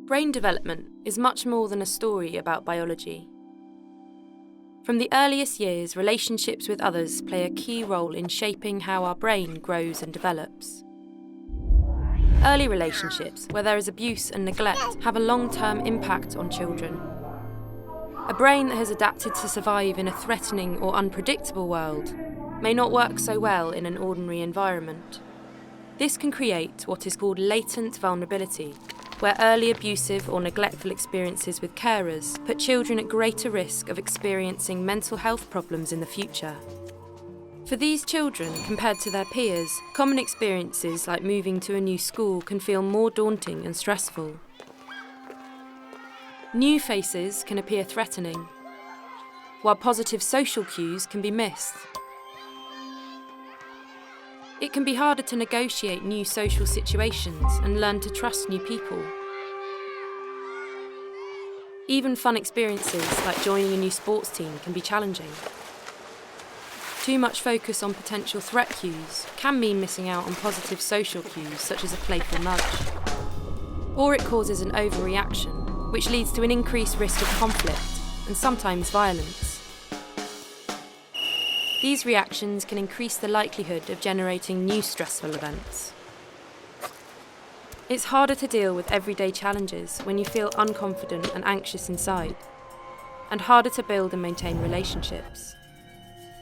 Brain development is much more than a story about biology. From the earliest years, relationships with others play a key role in shaping how our brain grows and develops. Early relationships, where there is abuse and neglect, have a long-term impact on children. A brain that has adapted to survive in a threatening or unpredictable world may not work so well in an ordinary environment. This can create what is called latent vulnerability, where early abusive or neglectful experiences with carers put children at greater risk of experiencing mental health problems in the future. For these children, compared to their peers, common experiences like moving to a new school can feel more daunting and stressful. New faces can appear threatening, while positive social cues can be missed. It can be harder to negotiate new social situations and learn to trust new people. Even fun experiences like joining a new sports team can be challenging. Too much focus on potential threat cues can mean missing out on positive social cues such as a playful nudge. Or it causes an overreaction, which leads to an increased risk of conflict and sometimes violence. These reactions can increase the likelihood of generating new stressful events. It's harder to deal with everyday challenges when you feel unconfident and anxious inside, and harder to build and maintain relationships.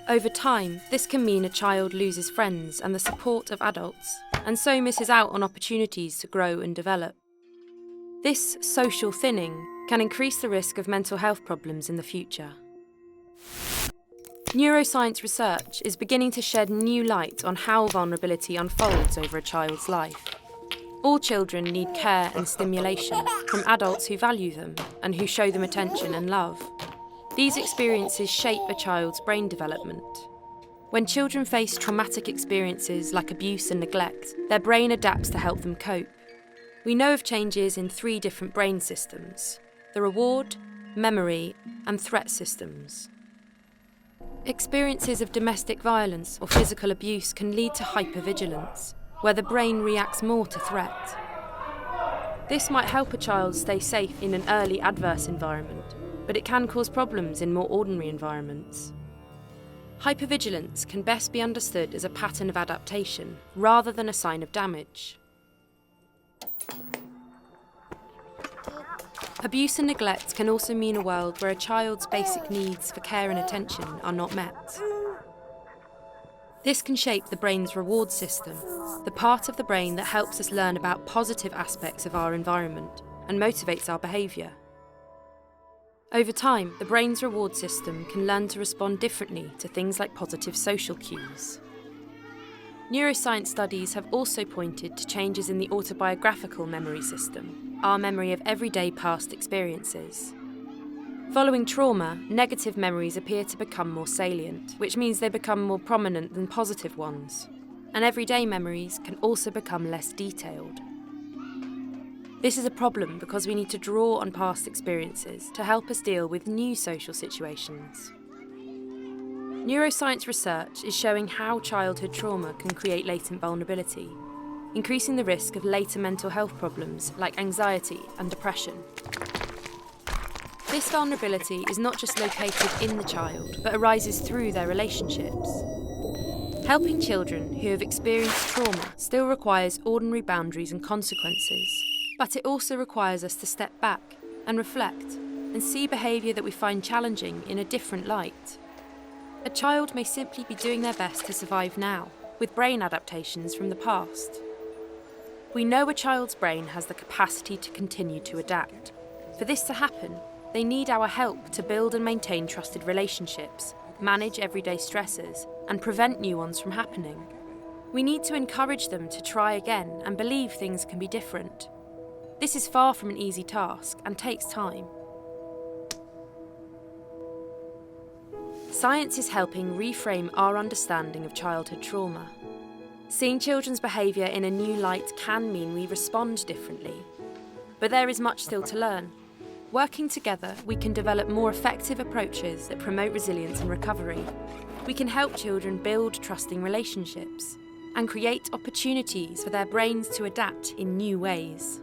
Over time, this can mean a child loses friends and the support of adults, and so misses out on opportunities to grow and develop. This social thinning can increase the risk of mental health problems in the future. Neuroscience research is beginning to shed new light on how vulnerability unfolds over a child's life. All children need care and stimulation from adults who value them and who show them attention and love. These experiences shape a child's brain development. When children face traumatic experiences like abuse and neglect, their brain adapts to help them cope. We know of changes in 3 different brain systems: the reward, memory, and threat systems. Experiences of domestic violence or physical abuse can lead to hypervigilance, where the brain reacts more to threat. This might help a child stay safe in an early adverse environment, but it can cause problems in more ordinary environments. Hypervigilance can best be understood as a pattern of adaptation rather than a sign of damage. Abuse and neglect can also mean a world where a child's basic needs for care and attention are not met. This can shape the brain's reward system, the part of the brain that helps us learn about positive aspects of our environment and motivates our behaviour. Over time, the brain's reward system can learn to respond differently to things like positive social cues. Neuroscience studies have also pointed to changes in the autobiographical memory system, our memory of everyday past experiences. Following trauma, negative memories appear to become more salient, which means they become more prominent than positive ones, and everyday memories can also become less detailed. This is a problem because we need to draw on past experiences to help us deal with new social situations. Neuroscience research is showing how childhood trauma can create latent vulnerability, increasing the risk of later mental health problems like anxiety and depression. This vulnerability is not just located in the child, but arises through their relationships. Helping children who have experienced trauma still requires ordinary boundaries and consequences, but it also requires us to step back and reflect and see behaviour that we find challenging in a different light. A child may simply be doing their best to survive now, with brain adaptations from the past. We know a child's brain has the capacity to continue to adapt. For this to happen, they need our help to build and maintain trusted relationships, manage everyday stresses, and prevent new ones from happening. We need to encourage them to try again and believe things can be different. This is far from an easy task and takes time. Science is helping reframe our understanding of childhood trauma. Seeing children's behaviour in a new light can mean we respond differently. But there is much still to learn. Working together, we can develop more effective approaches that promote resilience and recovery. We can help children build trusting relationships and create opportunities for their brains to adapt in new ways.